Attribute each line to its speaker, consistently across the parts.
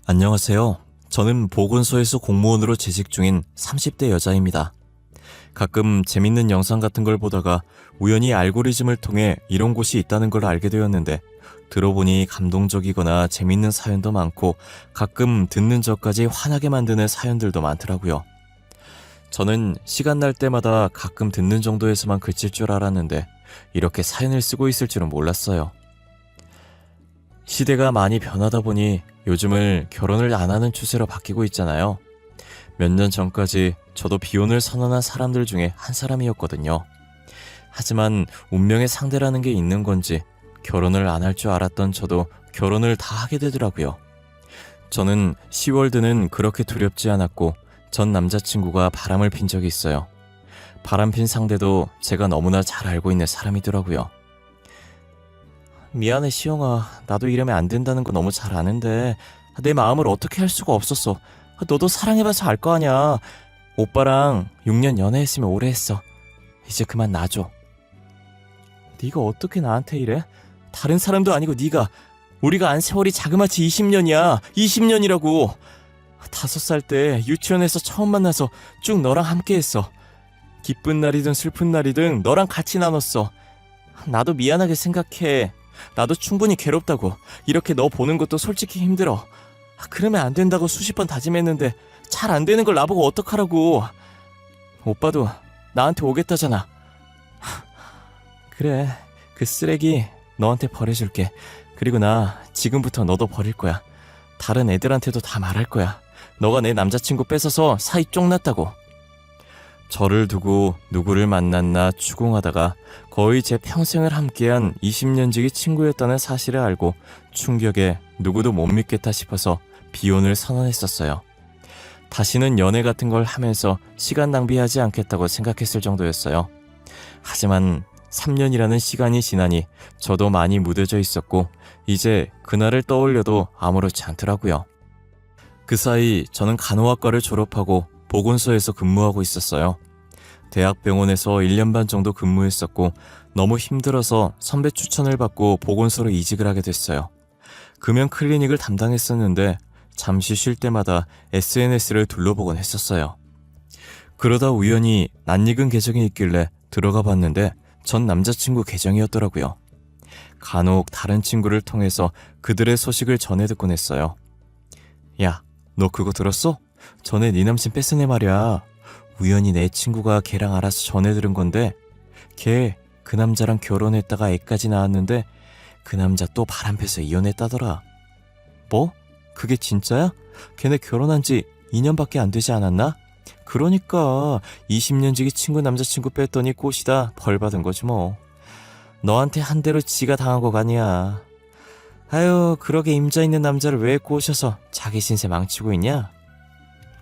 Speaker 1: 안녕하세요. 저는 보건소에서 공무원으로 재직 중인 30대 여자입니다. 가끔 재밌는 영상 같은 걸 보다가 우연히 알고리즘을 통해 이런 곳이 있다는 걸 알게 되었는데 들어보니 감동적이거나 재밌는 사연도 많고 가끔 듣는 저까지 화나게 만드는 사연들도 많더라고요. 저는 시간 날 때마다 가끔 듣는 정도에서만 그칠 줄 알았는데 이렇게 사연을 쓰고 있을 줄은 몰랐어요. 시대가 많이 변하다 보니 요즘을 결혼을 안 하는 추세로 바뀌고 있잖아요. 몇 년 전까지 저도 비혼을 선언한 사람들 중에 한 사람이었거든요. 하지만 운명의 상대라는 게 있는 건지 결혼을 안 할 줄 알았던 저도 결혼을 다 하게 되더라고요. 저는 10월드는 그렇게 두렵지 않았고 전 남자친구가 바람을 핀 적이 있어요. 바람핀 상대도 제가 너무나 잘 알고 있는 사람이더라고요. 미안해 시영아, 나도 이러면 안 된다는 거 너무 잘 아는데 내 마음을 어떻게 할 수가 없었어. 너도 사랑해봐서 알 거 아냐. 오빠랑 6년 연애했으면 오래 했어. 이제 그만 놔줘. 네가 어떻게 나한테 이래? 다른 사람도 아니고 네가. 우리가 안 세월이 자그마치 20년이야. 20년이라고. 5살 때 유치원에서 처음 만나서 쭉 너랑 함께했어. 기쁜 날이든 슬픈 날이든 너랑 같이 나눴어. 나도 미안하게 생각해. 나도 충분히 괴롭다고. 이렇게 너 보는 것도 솔직히 힘들어. 그러면 안 된다고 수십 번 다짐했는데 잘 안 되는 걸 나보고 어떡하라고. 오빠도 나한테 오겠다잖아. 그래, 그 쓰레기 너한테 버려줄게. 그리고 나 지금부터 너도 버릴 거야. 다른 애들한테도 다 말할 거야. 너가 내 남자친구 뺏어서 사이 쫑났다고. 저를 두고 누구를 만났나 추궁하다가 거의 제 평생을 함께한 20년지기 친구였다는 사실을 알고 충격에 누구도 못 믿겠다 싶어서 비혼을 선언했었어요. 다시는 연애 같은 걸 하면서 시간 낭비하지 않겠다고 생각했을 정도였어요. 하지만 3년이라는 시간이 지나니 저도 많이 무뎌져 있었고 이제 그날을 떠올려도 아무렇지 않더라고요. 그 사이 저는 간호학과를 졸업하고 보건소에서 근무하고 있었어요. 대학병원에서 1년 반 정도 근무했었고 너무 힘들어서 선배 추천을 받고 보건소로 이직을 하게 됐어요. 금연 클리닉을 담당했었는데 잠시 쉴 때마다 SNS를 둘러보곤 했었어요. 그러다 우연히 낯익은 계정이 있길래 들어가 봤는데 전 남자친구 계정이었더라고요. 간혹 다른 친구를 통해서 그들의 소식을 전해 듣곤 했어요. 야, 너 그거 들었어? 전에 네 남친 뺏은 애 말이야. 우연히 내 친구가 걔랑 알아서 전해 들은 건데 걔 그 남자랑 결혼했다가 애까지 낳았는데 그 남자 또 바람펴서 이혼했다더라. 뭐? 그게 진짜야? 걔네 결혼한 지 2년밖에 안 되지 않았나? 그러니까 20년지기 친구 남자친구 뺐더니 꽃이다 벌 받은 거지 뭐. 너한테 한 대로 지가 당한 거가 아니야. 아유, 그러게 임자 있는 남자를 왜 꼬셔서 자기 신세 망치고 있냐?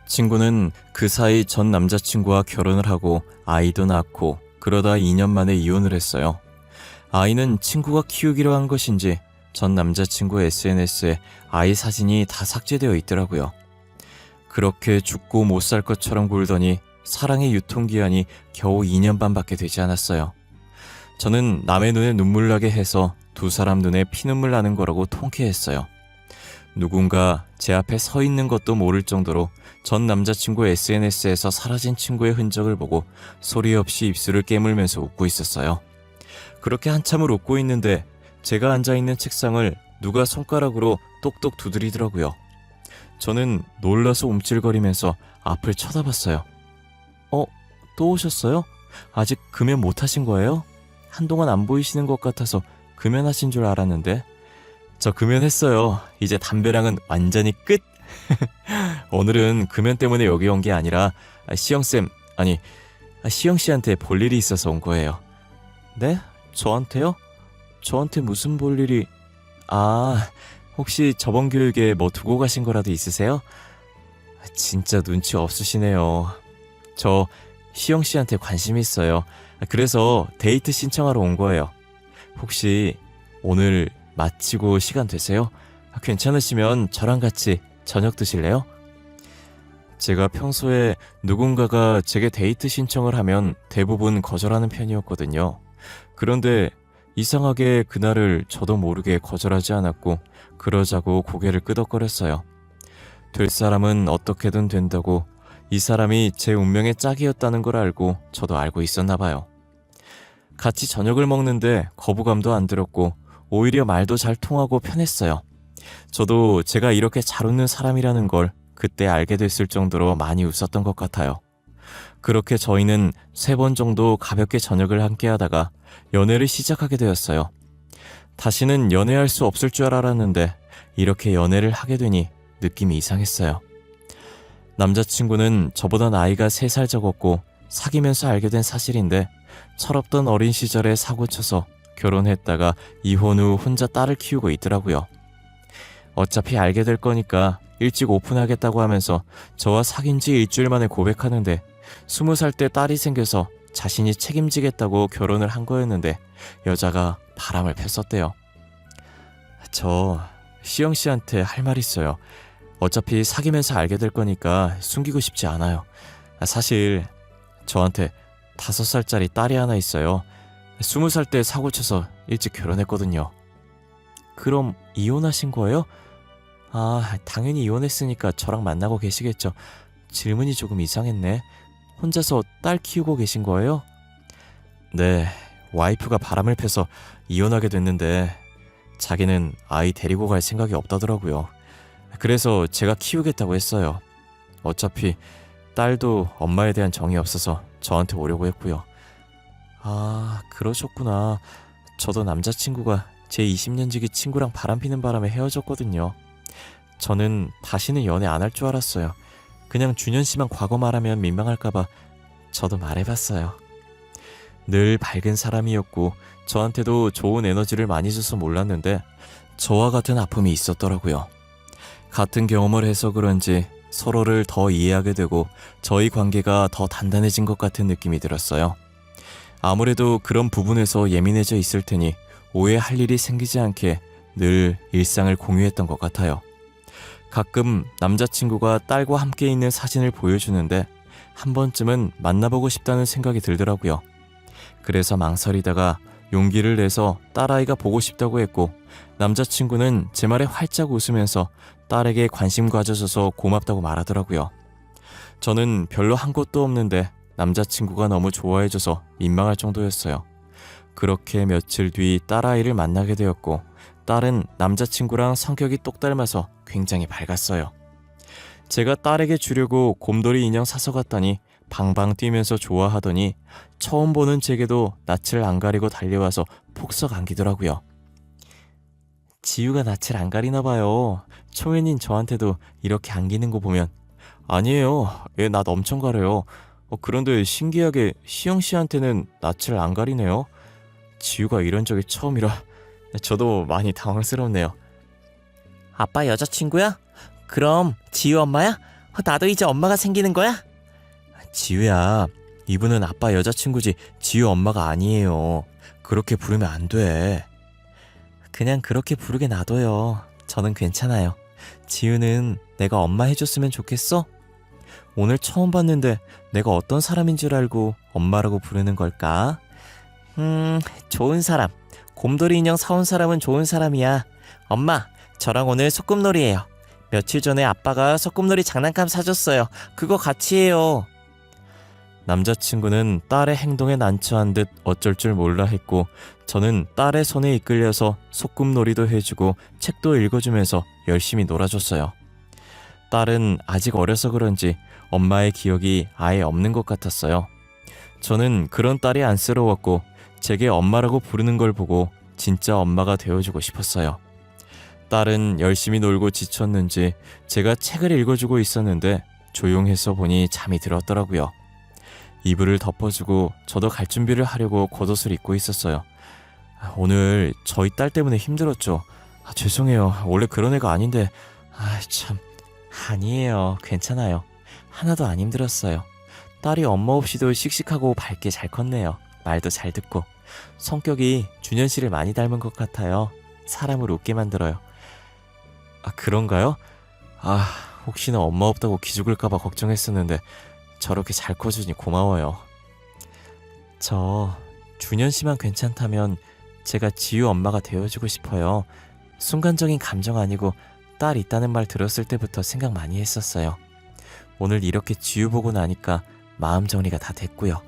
Speaker 1: 친구는 그 사이 전 남자친구와 결혼을 하고 아이도 낳고 그러다 2년 만에 이혼을 했어요. 아이는 친구가 키우기로 한 것인지 전 남자친구 SNS에 아이 사진이 다 삭제되어 있더라고요. 그렇게 죽고 못 살 것처럼 굴더니 사랑의 유통기한이 겨우 2년 반밖에 되지 않았어요. 저는 남의 눈에 눈물 나게 해서 두 사람 눈에 피눈물 나는 거라고 통쾌했어요. 누군가 제 앞에 서 있는 것도 모를 정도로 전 남자친구 SNS에서 사라진 친구의 흔적을 보고 소리 없이 입술을 깨물면서 웃고 있었어요. 그렇게 한참을 웃고 있는데 제가 앉아있는 책상을 누가 손가락으로 똑똑 두드리더라고요. 저는 놀라서 움찔거리면서 앞을 쳐다봤어요. 또 오셨어요? 아직 금연 못 하신 거예요? 한동안 안 보이시는 것 같아서 금연하신 줄 알았는데. 저 금연했어요. 이제 담배랑은 완전히 끝. 오늘은 금연 때문에 여기 온 게 아니라 시영쌤, 아니 시영씨한테 볼 일이 있어서 온 거예요. 네? 저한테요? 저한테 무슨 볼 일이... 혹시 저번 교육에 뭐 두고 가신 거라도 있으세요? 진짜 눈치 없으시네요. 저 시영씨한테 관심 있어요. 그래서 데이트 신청하러 온 거예요. 혹시 오늘 마치고 시간 되세요? 괜찮으시면 저랑 같이 저녁 드실래요? 제가 평소에 누군가가 제게 데이트 신청을 하면 대부분 거절하는 편이었거든요. 그런데 이상하게 그날을 저도 모르게 거절하지 않았고 그러자고 고개를 끄덕거렸어요. 될 사람은 어떻게든 된다고 이 사람이 제 운명의 짝이었다는 걸 알고 저도 알고 있었나 봐요. 같이 저녁을 먹는데 거부감도 안 들었고 오히려 말도 잘 통하고 편했어요. 저도 제가 이렇게 잘 웃는 사람이라는 걸 그때 알게 됐을 정도로 많이 웃었던 것 같아요. 그렇게 저희는 3번 정도 가볍게 저녁을 함께 하다가 연애를 시작하게 되었어요. 다시는 연애할 수 없을 줄 알았는데 이렇게 연애를 하게 되니 느낌이 이상했어요. 남자친구는 저보다 나이가 3살 적었고 사귀면서 알게 된 사실인데 철없던 어린 시절에 사고쳐서 결혼했다가 이혼 후 혼자 딸을 키우고 있더라고요. 어차피 알게 될 거니까 일찍 오픈하겠다고 하면서 저와 사귄 지 일주일 만에 고백하는데 20살 때 딸이 생겨서 자신이 책임지겠다고 결혼을 한 거였는데 여자가 바람을 폈었대요. 저 시영씨한테 할 말 있어요. 어차피 사귀면서 알게 될 거니까 숨기고 싶지 않아요. 사실 저한테 5살짜리 딸이 하나 있어요. 20살 때 사고쳐서 일찍 결혼했거든요. 그럼 이혼하신 거예요? 당연히 이혼했으니까 저랑 만나고 계시겠죠. 질문이 조금 이상했네. 혼자서 딸 키우고 계신 거예요? 네, 와이프가 바람을 펴서 이혼하게 됐는데 자기는 아이 데리고 갈 생각이 없다더라고요. 그래서 제가 키우겠다고 했어요. 어차피 딸도 엄마에 대한 정이 없어서 저한테 오려고 했고요. 그러셨구나. 저도 남자친구가 제 20년 지기 친구랑 바람피는 바람에 헤어졌거든요. 저는 다시는 연애 안 할 줄 알았어요. 그냥 준현씨만 과거 말하면 민망할까봐 저도 말해봤어요. 늘 밝은 사람이었고 저한테도 좋은 에너지를 많이 줘서 몰랐는데 저와 같은 아픔이 있었더라고요. 같은 경험을 해서 그런지 서로를 더 이해하게 되고 저희 관계가 더 단단해진 것 같은 느낌이 들었어요. 아무래도 그런 부분에서 예민해져 있을 테니 오해할 일이 생기지 않게 늘 일상을 공유했던 것 같아요. 가끔 남자친구가 딸과 함께 있는 사진을 보여주는데 한 번쯤은 만나보고 싶다는 생각이 들더라고요. 그래서 망설이다가 용기를 내서 딸아이가 보고 싶다고 했고 남자친구는 제 말에 활짝 웃으면서 딸에게 관심 가져줘서 고맙다고 말하더라고요. 저는 별로 한 것도 없는데 남자친구가 너무 좋아해줘서 민망할 정도였어요. 그렇게 며칠 뒤 딸아이를 만나게 되었고 딸은 남자친구랑 성격이 똑 닮아서 굉장히 밝았어요. 제가 딸에게 주려고 곰돌이 인형 사서 갔더니 방방 뛰면서 좋아하더니 처음 보는 제게도 낯을 안 가리고 달려와서 폭삭 안기더라고요. 지유가 낯을 안 가리나 봐요. 초연인 저한테도 이렇게 안기는 거 보면 아니에요. 얘 낯 엄청 가려요. 그런데 신기하게 시영씨한테는 낯을 안 가리네요. 지유가 이런 적이 처음이라 저도 많이 당황스럽네요. 아빠 여자친구야? 그럼 지유 엄마야? 나도 이제 엄마가 생기는 거야? 지유야, 이분은 아빠 여자친구지 지유 엄마가 아니에요. 그렇게 부르면 안 돼. 그냥 그렇게 부르게 놔둬요. 저는 괜찮아요. 지유는 내가 엄마 해줬으면 좋겠어? 오늘 처음 봤는데 내가 어떤 사람인 줄 알고 엄마라고 부르는 걸까? 좋은 사람. 곰돌이 인형 사온 사람은 좋은 사람이야. 엄마, 저랑 오늘 소꿉놀이에요. 며칠 전에 아빠가 소꿉놀이 장난감 사줬어요. 그거 같이 해요. 남자친구는 딸의 행동에 난처한 듯 어쩔 줄 몰라 했고 저는 딸의 손에 이끌려서 소꿉놀이도 해주고 책도 읽어주면서 열심히 놀아줬어요. 딸은 아직 어려서 그런지 엄마의 기억이 아예 없는 것 같았어요. 저는 그런 딸이 안쓰러웠고 제게 엄마라고 부르는 걸 보고 진짜 엄마가 되어주고 싶었어요. 딸은 열심히 놀고 지쳤는지 제가 책을 읽어주고 있었는데 조용해서 보니 잠이 들었더라고요. 이불을 덮어주고 저도 갈 준비를 하려고 겉옷을 입고 있었어요. 오늘 저희 딸 때문에 힘들었죠. 죄송해요. 원래 그런 애가 아닌데. 참. 아니에요. 괜찮아요. 하나도 안 힘들었어요. 딸이 엄마 없이도 씩씩하고 밝게 잘 컸네요. 말도 잘 듣고. 성격이 준현 씨를 많이 닮은 것 같아요. 사람을 웃게 만들어요. 그런가요? 혹시나 엄마 없다고 기죽을까봐 걱정했었는데 저렇게 잘 커주니 고마워요. 저 준현 씨만 괜찮다면 제가 지유 엄마가 되어주고 싶어요. 순간적인 감정 아니고 딸 있다는 말 들었을 때부터 생각 많이 했었어요. 오늘 이렇게 지우 보고 나니까 마음 정리가 다 됐고요.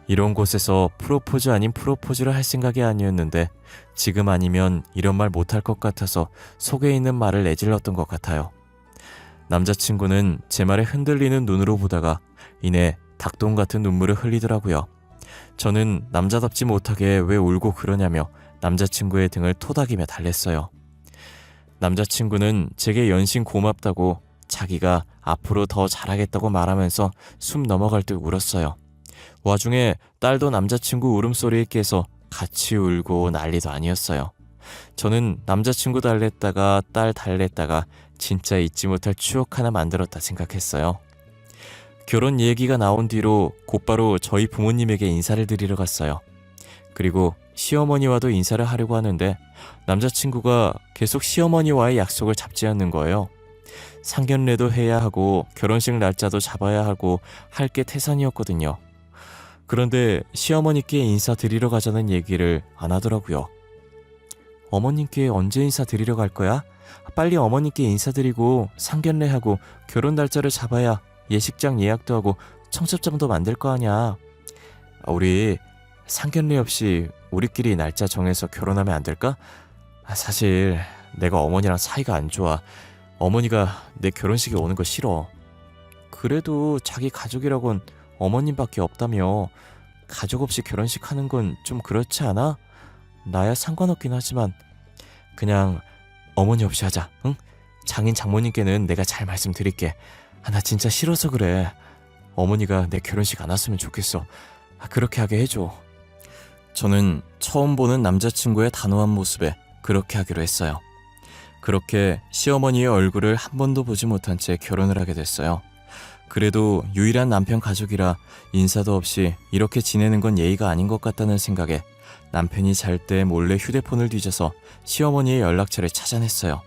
Speaker 1: 이런 곳에서 프로포즈 아닌 프로포즈를 할 생각이 아니었는데 지금 아니면 이런 말 못할 것 같아서 속에 있는 말을 내질렀던 것 같아요. 남자친구는 제 말에 흔들리는 눈으로 보다가 이내 닭똥 같은 눈물을 흘리더라고요. 저는 남자답지 못하게 왜 울고 그러냐며 남자친구의 등을 토닥이며 달랬어요. 남자친구는 제게 연신 고맙다고 자기가 앞으로 더 잘하겠다고 말하면서 숨 넘어갈 듯 울었어요. 와중에 딸도 남자친구 울음소리에 깨서 같이 울고 난리도 아니었어요. 저는 남자친구 달랬다가 딸 달랬다가 진짜 잊지 못할 추억 하나 만들었다 생각했어요. 결혼 얘기가 나온 뒤로 곧바로 저희 부모님에게 인사를 드리러 갔어요. 그리고 시어머니와도 인사를 하려고 하는데 남자친구가 계속 시어머니와의 약속을 잡지 않는 거예요. 상견례도 해야 하고 결혼식 날짜도 잡아야 하고 할 게 태산이었거든요. 그런데 시어머니께 인사드리러 가자는 얘기를 안 하더라고요. 어머님께 언제 인사드리러 갈 거야? 빨리 어머님께 인사드리고 상견례하고 결혼 날짜를 잡아야 예식장 예약도 하고 청첩장도 만들 거 아냐. 우리 상견례 없이 우리끼리 날짜 정해서 결혼하면 안 될까? 사실 내가 어머니랑 사이가 안 좋아. 어머니가 내 결혼식에 오는 거 싫어. 그래도 자기 가족이라곤 어머님밖에 없다며. 가족 없이 결혼식 하는 건 좀 그렇지 않아? 나야 상관없긴 하지만 그냥 어머니 없이 하자, 응? 장인 장모님께는 내가 잘 말씀드릴게. 나 진짜 싫어서 그래. 어머니가 내 결혼식 안 왔으면 좋겠어. 그렇게 하게 해줘. 저는 처음 보는 남자친구의 단호한 모습에 그렇게 하기로 했어요. 그렇게 시어머니의 얼굴을 한 번도 보지 못한 채 결혼을 하게 됐어요. 그래도 유일한 남편 가족이라 인사도 없이 이렇게 지내는 건 예의가 아닌 것 같다는 생각에 남편이 잘 때 몰래 휴대폰을 뒤져서 시어머니의 연락처를 찾아냈어요.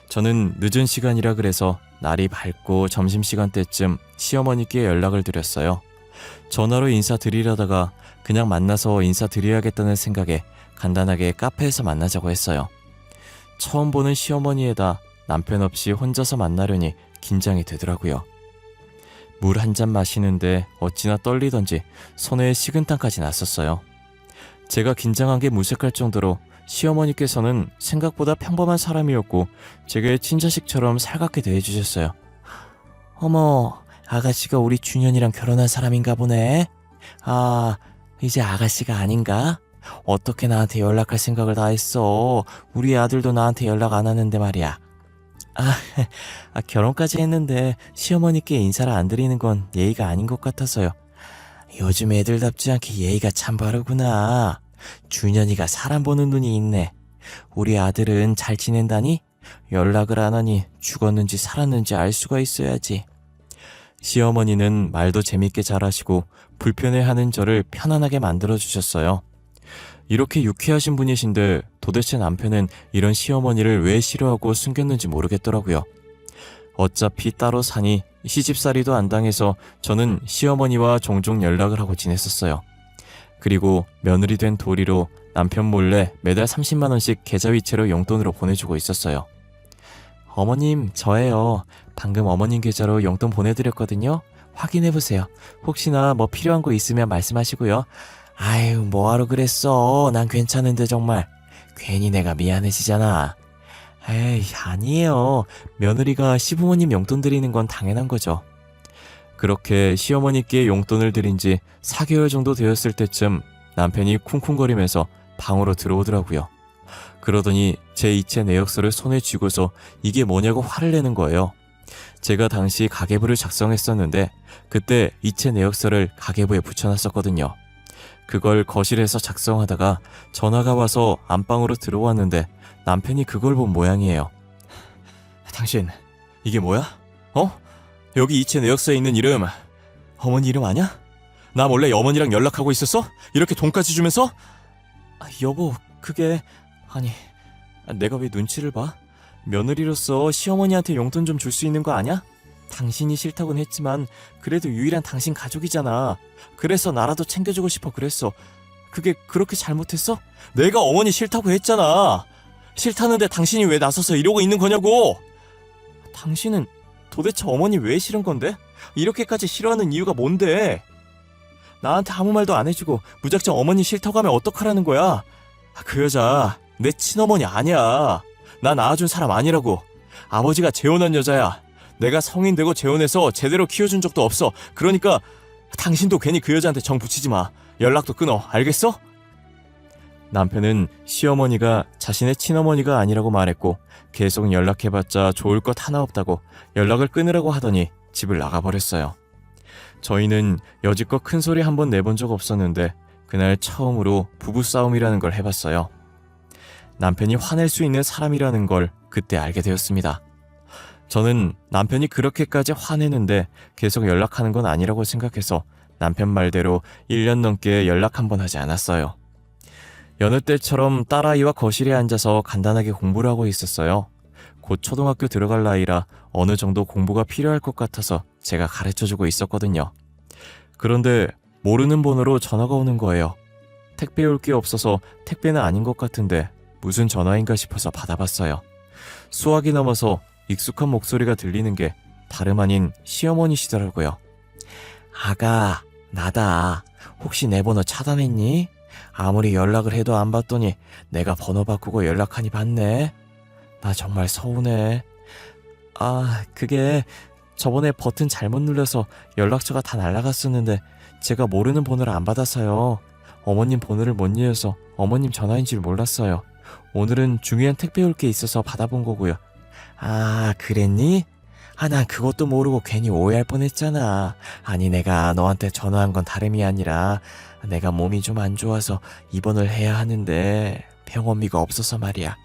Speaker 1: 저는 늦은 시간이라 그래서 날이 밝고 점심시간 때쯤 시어머니께 연락을 드렸어요. 전화로 인사드리려다가 그냥 만나서 인사드려야겠다는 생각에 간단하게 카페에서 만나자고 했어요. 처음 보는 시어머니에다 남편 없이 혼자서 만나려니 긴장이 되더라고요. 물 한 잔 마시는데 어찌나 떨리던지 손에 식은땀까지 났었어요. 제가 긴장한 게 무색할 정도로 시어머니께서는 생각보다 평범한 사람이었고 제게 친자식처럼 살갑게 대해주셨어요. 어머, 아가씨가 우리 준현이랑 결혼한 사람인가 보네. 아, 이제 아가씨가 아닌가? 어떻게 나한테 연락할 생각을 다 했어. 우리 아들도 나한테 연락 안 하는데 말이야. 결혼까지 했는데 시어머니께 인사를 안 드리는 건 예의가 아닌 것 같아서요. 요즘 애들답지 않게 예의가 참 바르구나. 준현이가 사람 보는 눈이 있네. 우리 아들은 잘 지낸다니? 연락을 안 하니 죽었는지 살았는지 알 수가 있어야지. 시어머니는 말도 재밌게 잘하시고 불편해하는 저를 편안하게 만들어주셨어요. 이렇게 유쾌하신 분이신데 도대체 남편은 이런 시어머니를 왜 싫어하고 숨겼는지 모르겠더라고요. 어차피 따로 사니 시집살이도 안 당해서 저는 시어머니와 종종 연락을 하고 지냈었어요. 그리고 며느리 된 도리로 남편 몰래 매달 30만 원씩 계좌이체로 용돈으로 보내주고 있었어요. 어머님, 저예요. 방금 어머님 계좌로 용돈 보내드렸거든요. 확인해보세요. 혹시나 뭐 필요한 거 있으면 말씀하시고요. 아유, 뭐하러 그랬어. 난 괜찮은데 정말. 괜히 내가 미안해지잖아. 에이, 아니에요. 며느리가 시부모님 용돈 드리는 건 당연한 거죠. 그렇게 시어머니께 용돈을 드린 지 4개월 정도 되었을 때쯤 남편이 쿵쿵거리면서 방으로 들어오더라고요. 그러더니 제 이체 내역서를 손에 쥐고서 이게 뭐냐고 화를 내는 거예요. 제가 당시 가계부를 작성했었는데 그때 이체 내역서를 가계부에 붙여놨었거든요. 그걸 거실에서 작성하다가 전화가 와서 안방으로 들어왔는데 남편이 그걸 본 모양이에요. 당신, 이게 뭐야? 여기 이체 내역서에 있는 이름 어머니 이름 아냐? 나 몰래 어머니랑 연락하고 있었어? 이렇게 돈까지 주면서? 여보, 그게... 아니, 내가 왜 눈치를 봐? 며느리로서 시어머니한테 용돈 좀 줄 수 있는 거 아냐? 당신이 싫다곤 했지만 그래도 유일한 당신 가족이잖아. 그래서 나라도 챙겨주고 싶어 그랬어. 그게 그렇게 잘못했어? 내가 어머니 싫다고 했잖아. 싫다는데 당신이 왜 나서서 이러고 있는 거냐고! 당신은 도대체 어머니 왜 싫은 건데? 이렇게까지 싫어하는 이유가 뭔데? 나한테 아무 말도 안 해주고 무작정 어머니 싫다고 하면 어떡하라는 거야? 그 여자 내 친어머니 아니야. 나 낳아준 사람 아니라고. 아버지가 재혼한 여자야. 내가 성인 되고 재혼해서 제대로 키워준 적도 없어. 그러니까 당신도 괜히 그 여자한테 정 붙이지 마. 연락도 끊어. 알겠어? 남편은 시어머니가 자신의 친어머니가 아니라고 말했고 계속 연락해봤자 좋을 것 하나 없다고 연락을 끊으라고 하더니 집을 나가버렸어요. 저희는 여지껏 큰 소리 한 번 내본 적 없었는데 그날 처음으로 부부싸움이라는 걸 해봤어요. 남편이 화낼 수 있는 사람이라는 걸 그때 알게 되었습니다. 저는 남편이 그렇게까지 화내는데 계속 연락하는 건 아니라고 생각해서 남편 말대로 1년 넘게 연락 한 번 하지 않았어요. 여느 때처럼 딸아이와 거실에 앉아서 간단하게 공부를 하고 있었어요. 곧 초등학교 들어갈 나이라 어느 정도 공부가 필요할 것 같아서 제가 가르쳐주고 있었거든요. 그런데 모르는 번호로 전화가 오는 거예요. 택배 올 게 없어서 택배는 아닌 것 같은데 무슨 전화인가 싶어서 받아봤어요. 수학이 넘어서 익숙한 목소리가 들리는 게 다름 아닌 시어머니시더라고요. 아가, 나다. 혹시 내 번호 차단했니? 아무리 연락을 해도 안 받더니 내가 번호 바꾸고 연락하니 받네. 나 정말 서운해. 그게 저번에 버튼 잘못 눌러서 연락처가 다 날아갔었는데 제가 모르는 번호를 안 받아서요. 어머님 번호를 못 이어서 어머님 전화인 줄 몰랐어요. 오늘은 중요한 택배 올 게 있어서 받아본 거고요. 그랬니? 난 그것도 모르고 괜히 오해할 뻔했잖아. 아니, 내가 너한테 전화한 건 다름이 아니라 내가 몸이 좀 안 좋아서 입원을 해야 하는데 병원비가 없어서 말이야.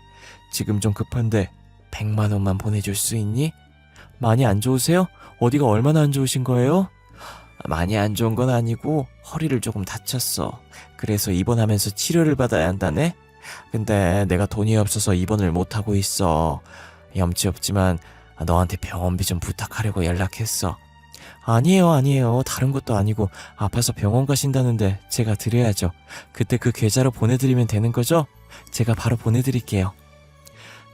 Speaker 1: 지금 좀 급한데 100만 원만 보내줄 수 있니? 많이 안 좋으세요? 어디가 얼마나 안 좋으신 거예요? 많이 안 좋은 건 아니고 허리를 조금 다쳤어. 그래서 입원하면서 치료를 받아야 한다네? 근데 내가 돈이 없어서 입원을 못하고 있어. 염치 없지만 너한테 병원비 좀 부탁하려고 연락했어. 아니에요. 다른 것도 아니고 아파서 병원 가신다는데 제가 드려야죠. 그때 그 계좌로 보내드리면 되는 거죠? 제가 바로 보내드릴게요.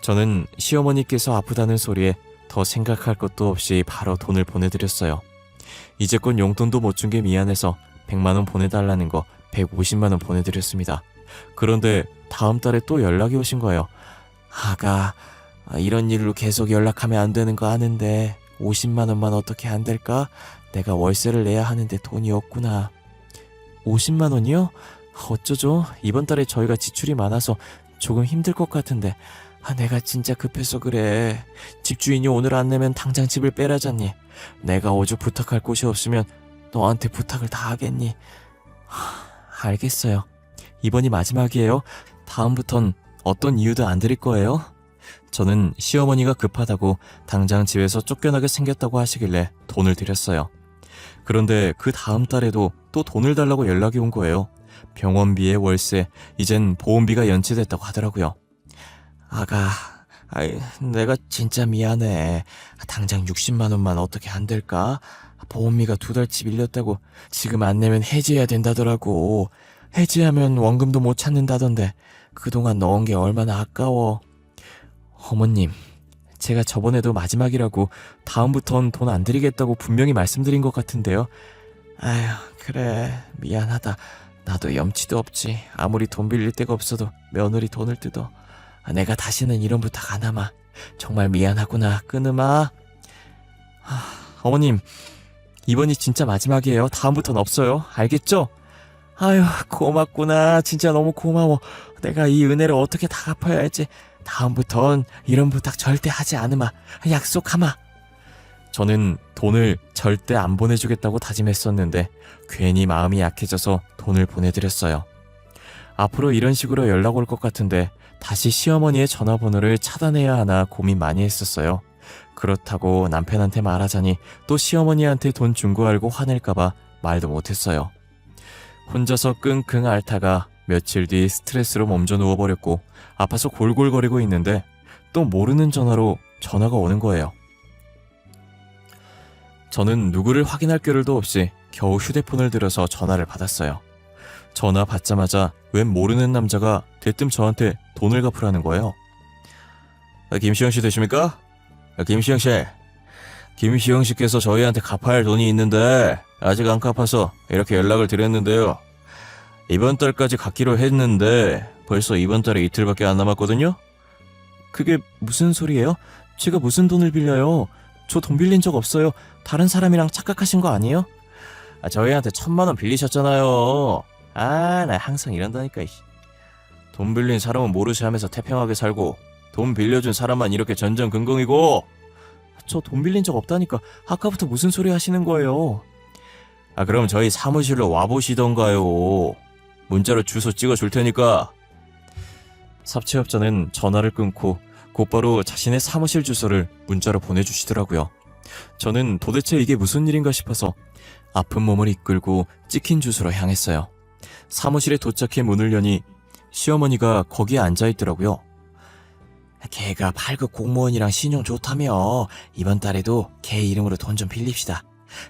Speaker 1: 저는 시어머니께서 아프다는 소리에 더 생각할 것도 없이 바로 돈을 보내드렸어요. 이제껏 용돈도 못 준 게 미안해서 100만 원 보내달라는 거 150만 원 보내드렸습니다. 그런데 다음 달에 또 연락이 오신 거예요. 아가, 이런 일로 계속 연락하면 안 되는 거 아는데 50만 원만 어떻게 안 될까? 내가 월세를 내야 하는데 돈이 없구나. 50만 원이요? 어쩌죠? 이번 달에 저희가 지출이 많아서 조금 힘들 것 같은데 내가 진짜 급해서 그래. 집주인이 오늘 안 내면 당장 집을 빼라잖니. 내가 오죽 부탁할 곳이 없으면 너한테 부탁을 다 하겠니? 알겠어요. 이번이 마지막이에요. 다음부턴 어떤 이유도 안 드릴 거예요. 저는 시어머니가 급하다고 당장 집에서 쫓겨나게 생겼다고 하시길래 돈을 드렸어요. 그런데 그 다음 달에도 또 돈을 달라고 연락이 온 거예요. 병원비에 월세, 이젠 보험비가 연체됐다고 하더라고요. 아가, 내가 진짜 미안해. 당장 60만 원만 어떻게 안 될까? 보험비가 2달치 밀렸다고 지금 안 내면 해지해야 된다더라고. 해지하면 원금도 못 찾는다던데 그동안 넣은 게 얼마나 아까워. 어머님, 제가 저번에도 마지막이라고 다음부턴 돈 안 드리겠다고 분명히 말씀드린 것 같은데요. 그래, 미안하다. 나도 염치도 없지. 아무리 돈 빌릴 데가 없어도 며느리 돈을 뜯어. 내가 다시는 이런 부탁 안 하마. 정말 미안하구나. 끊으마. 어머님, 이번이 진짜 마지막이에요. 다음부턴 없어요. 알겠죠? 고맙구나. 진짜 너무 고마워. 내가 이 은혜를 어떻게 다 갚아야 할지. 다음부턴 이런 부탁 절대 하지 않으마. 약속하마. 저는 돈을 절대 안 보내주겠다고 다짐했었는데 괜히 마음이 약해져서 돈을 보내드렸어요. 앞으로 이런 식으로 연락 올 것 같은데 다시 시어머니의 전화번호를 차단해야 하나 고민 많이 했었어요. 그렇다고 남편한테 말하자니 또 시어머니한테 돈 준 거 알고 화낼까봐 말도 못했어요. 혼자서 끙끙 앓다가 며칠 뒤 스트레스로 몸져 누워버렸고 아파서 골골거리고 있는데 또 모르는 전화로 전화가 오는 거예요. 저는 누구를 확인할 겨를도 없이 겨우 휴대폰을 들어서 전화를 받았어요. 전화 받자마자 웬 모르는 남자가 대뜸 저한테 돈을 갚으라는 거예요. 김시영 씨 되십니까? 김시영 씨. 김시영 씨께서 저희한테 갚아야 할 돈이 있는데 아직 안 갚아서 이렇게 연락을 드렸는데요. 이번 달까지 갚기로 했는데 벌써 이번 달에 이틀밖에 안 남았거든요? 그게 무슨 소리예요? 제가 무슨 돈을 빌려요? 저 돈 빌린 적 없어요. 다른 사람이랑 착각하신 거 아니에요? 저희한테 1,000만 원 빌리셨잖아요. 나 항상 이런다니까. 돈 빌린 사람은 모르쇠하면서 태평하게 살고 돈 빌려준 사람만 이렇게 전전긍긍이고. 저 돈 빌린 적 없다니까. 아까부터 무슨 소리 하시는 거예요? 그럼 저희 사무실로 와보시던가요. 문자로 주소 찍어줄 테니까. 삽채업자는 전화를 끊고 곧바로 자신의 사무실 주소를 문자로 보내주시더라고요. 저는 도대체 이게 무슨 일인가 싶어서 아픈 몸을 이끌고 찍힌 주소로 향했어요. 사무실에 도착해 문을 여니 시어머니가 거기에 앉아있더라고요. 걔가 8급 공무원이랑 신용 좋다며 이번 달에도 걔 이름으로 돈 좀 빌립시다.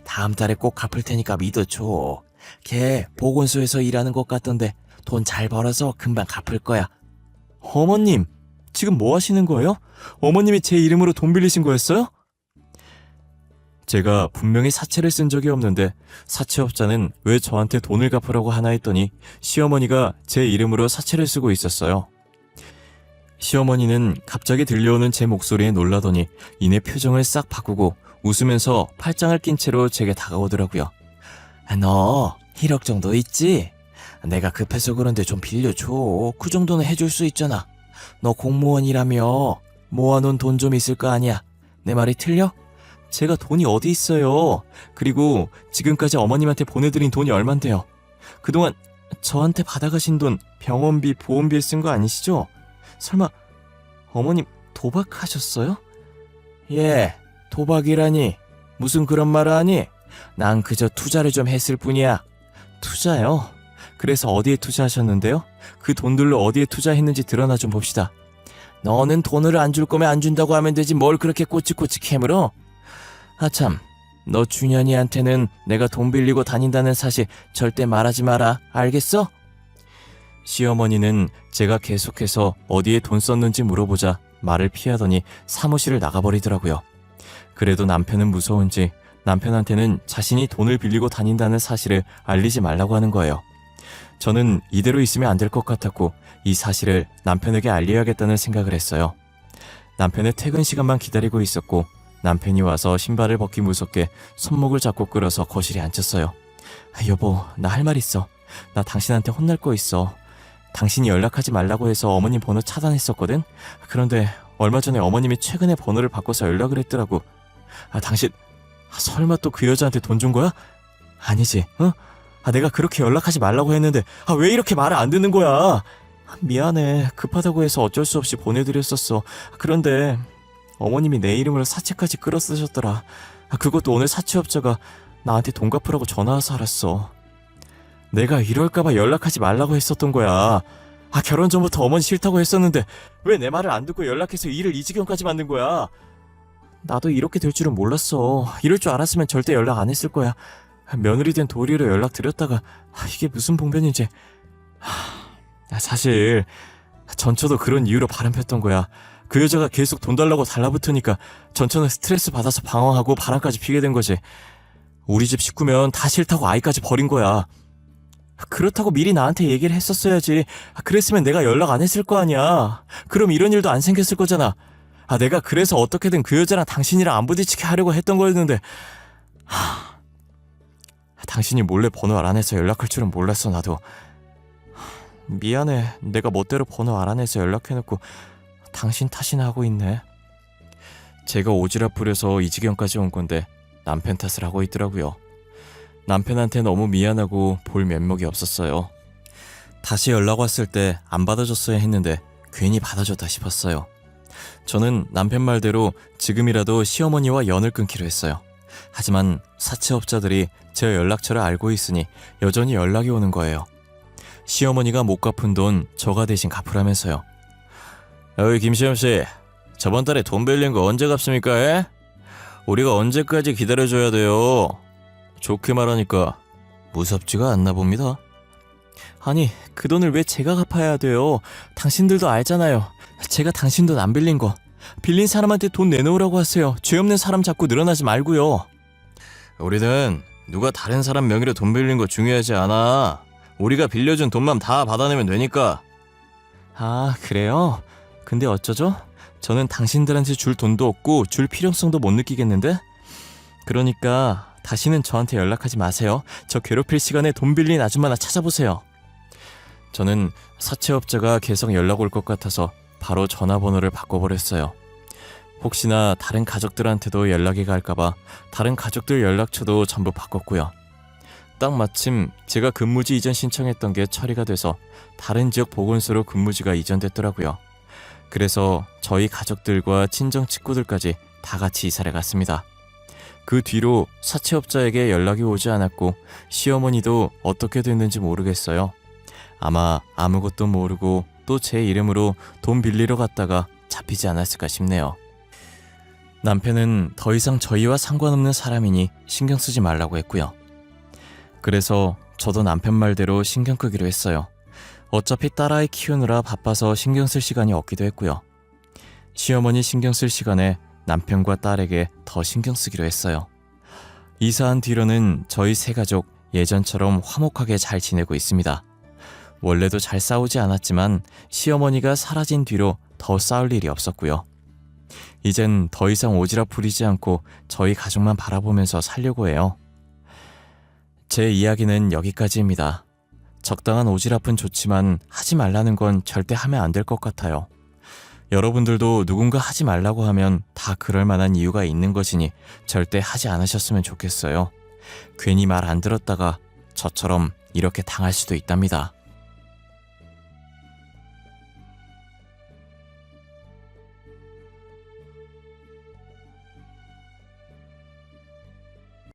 Speaker 1: 다음 달에 꼭 갚을 테니까 믿어줘. 걔 보건소에서 일하는 것 같던데 돈 잘 벌어서 금방 갚을 거야. 어머님, 지금 뭐 하시는 거예요? 어머님이 제 이름으로 돈 빌리신 거였어요? 제가 분명히 사채를 쓴 적이 없는데 사채업자는 왜 저한테 돈을 갚으라고 하나 했더니 시어머니가 제 이름으로 사채를 쓰고 있었어요. 시어머니는 갑자기 들려오는 제 목소리에 놀라더니 이내 표정을 싹 바꾸고 웃으면서 팔짱을 낀 채로 제게 다가오더라고요. 너 1억 정도 있지? 내가 급해서 그런데 좀 빌려줘. 그 정도는 해줄 수 있잖아. 너 공무원이라며 모아놓은 돈 좀 있을 거 아니야. 내 말이 틀려? 제가 돈이 어디 있어요. 그리고 지금까지 어머님한테 보내드린 돈이 얼만데요. 그동안 저한테 받아가신 돈 병원비, 보험비에 쓴 거 아니시죠? 설마 어머님 도박하셨어요? 예, 도박이라니. 무슨 그런 말을 하니? 난 그저 투자를 좀 했을 뿐이야. 투자요? 그래서 어디에 투자하셨는데요? 그 돈들로 어디에 투자했는지 드러나 좀 봅시다. 너는 돈을 안 줄 거면 안 준다고 하면 되지 뭘 그렇게 꼬치꼬치 캐물어? 참, 너 준현이한테는 내가 돈 빌리고 다닌다는 사실 절대 말하지 마라. 알겠어? 시어머니는 제가 계속해서 어디에 돈 썼는지 물어보자 말을 피하더니 사무실을 나가버리더라고요. 그래도 남편은 무서운지 남편한테는 자신이 돈을 빌리고 다닌다는 사실을 알리지 말라고 하는 거예요. 저는 이대로 있으면 안 될 것 같았고 이 사실을 남편에게 알려야겠다는 생각을 했어요. 남편의 퇴근 시간만 기다리고 있었고 남편이 와서 신발을 벗기 무섭게 손목을 잡고 끌어서 거실에 앉혔어요. 여보, 나 할 말 있어. 나 당신한테 혼날 거 있어. 당신이 연락하지 말라고 해서 어머님 번호 차단했었거든? 그런데 얼마 전에 어머님이 최근에 번호를 바꿔서 연락을 했더라고. 당신 설마 또 그 여자한테 돈 준 거야? 아니지, 어? 내가 그렇게 연락하지 말라고 했는데 왜 이렇게 말을 안 듣는 거야? 미안해. 급하다고 해서 어쩔 수 없이 보내드렸었어. 그런데 어머님이 내 이름으로 사채까지 끌어 쓰셨더라. 그것도 오늘 사채업자가 나한테 돈 갚으라고 전화와서 알았어. 내가 이럴까봐 연락하지 말라고 했었던 거야. 결혼 전부터 어머니 싫다고 했었는데 왜 내 말을 안 듣고 연락해서 일을 이 지경까지 만든 거야? 나도 이렇게 될 줄은 몰랐어. 이럴 줄 알았으면 절대 연락 안 했을 거야. 며느리 된 도리로 연락드렸다가 이게 무슨 봉변인지. 사실 전처도 그런 이유로 바람 폈던 거야. 그 여자가 계속 돈 달라고 달라붙으니까 전처는 스트레스 받아서 방황하고 바람까지 피게 된 거지. 우리 집 식구면 다 싫다고 아이까지 버린 거야. 그렇다고 미리 나한테 얘기를 했었어야지. 그랬으면 내가 연락 안 했을 거 아니야. 그럼 이런 일도 안 생겼을 거잖아. 내가 그래서 어떻게든 그 여자랑 당신이랑 안 부딪히게 하려고 했던 거였는데 당신이 몰래 번호 알아내서 연락할 줄은 몰랐어. 나도 미안해. 내가 멋대로 번호 알아내서 연락해놓고 당신 탓이나 하고 있네. 제가 오지랖 부려서 이 지경까지 온 건데 남편 탓을 하고 있더라고요. 남편한테 너무 미안하고 볼 면목이 없었어요. 다시 연락 왔을 때 안 받아줬어야 했는데 괜히 받아줬다 싶었어요. 저는 남편 말대로 지금이라도 시어머니와 연을 끊기로 했어요. 하지만 사채업자들이 제 연락처를 알고 있으니 여전히 연락이 오는 거예요. 시어머니가 못 갚은 돈 저가 대신 갚으라면서요. 김시영씨, 저번 달에 돈 빌린 거 언제 갚습니까? 에? 우리가 언제까지 기다려줘야 돼요? 좋게 말하니까 무섭지가 않나 봅니다. 아니, 그 돈을 왜 제가 갚아야 돼요? 당신들도 알잖아요. 제가 당신 돈 안 빌린 거. 빌린 사람한테 돈 내놓으라고 하세요. 죄 없는 사람 잡고 늘어나지 말고요. 우리는 누가 다른 사람 명의로 돈 빌린 거 중요하지 않아. 우리가 빌려준 돈만 다 받아내면 되니까. 아, 그래요? 근데 어쩌죠? 저는 당신들한테 줄 돈도 없고 줄 필요성도 못 느끼겠는데? 그러니까 다시는 저한테 연락하지 마세요. 저 괴롭힐 시간에 돈 빌린 아줌마나 찾아보세요. 저는 사채업자가 계속 연락 올 것 같아서 바로 전화번호를 바꿔버렸어요. 혹시나 다른 가족들한테도 연락이 갈까봐 다른 가족들 연락처도 전부 바꿨고요. 딱 마침 제가 근무지 이전 신청했던 게 처리가 돼서 다른 지역 보건소로 근무지가 이전됐더라고요. 그래서 저희 가족들과 친정 친구들까지 다 같이 이사를 갔습니다. 그 뒤로 사채업자에게 연락이 오지 않았고 시어머니도 어떻게 됐는지 모르겠어요. 아마 아무것도 모르고 또 제 이름으로 돈 빌리러 갔다가 잡히지 않았을까 싶네요. 남편은 더 이상 저희와 상관없는 사람이니 신경 쓰지 말라고 했고요. 그래서 저도 남편 말대로 신경 끄기로 했어요. 어차피 딸아이 키우느라 바빠서 신경 쓸 시간이 없기도 했고요. 시어머니 신경 쓸 시간에 남편과 딸에게 더 신경 쓰기로 했어요. 이사한 뒤로는 저희 세 가족 예전처럼 화목하게 잘 지내고 있습니다. 원래도 잘 싸우지 않았지만 시어머니가 사라진 뒤로 더 싸울 일이 없었고요. 이젠 더 이상 오지랖 부리지 않고 저희 가족만 바라보면서 살려고 해요. 제 이야기는 여기까지입니다. 적당한 오지랖은 좋지만 하지 말라는 건 절대 하면 안 될 것 같아요. 여러분들도 누군가 하지 말라고 하면 다 그럴 만한 이유가 있는 것이니 절대 하지 않으셨으면 좋겠어요. 괜히 말 안 들었다가 저처럼 이렇게 당할 수도 있답니다.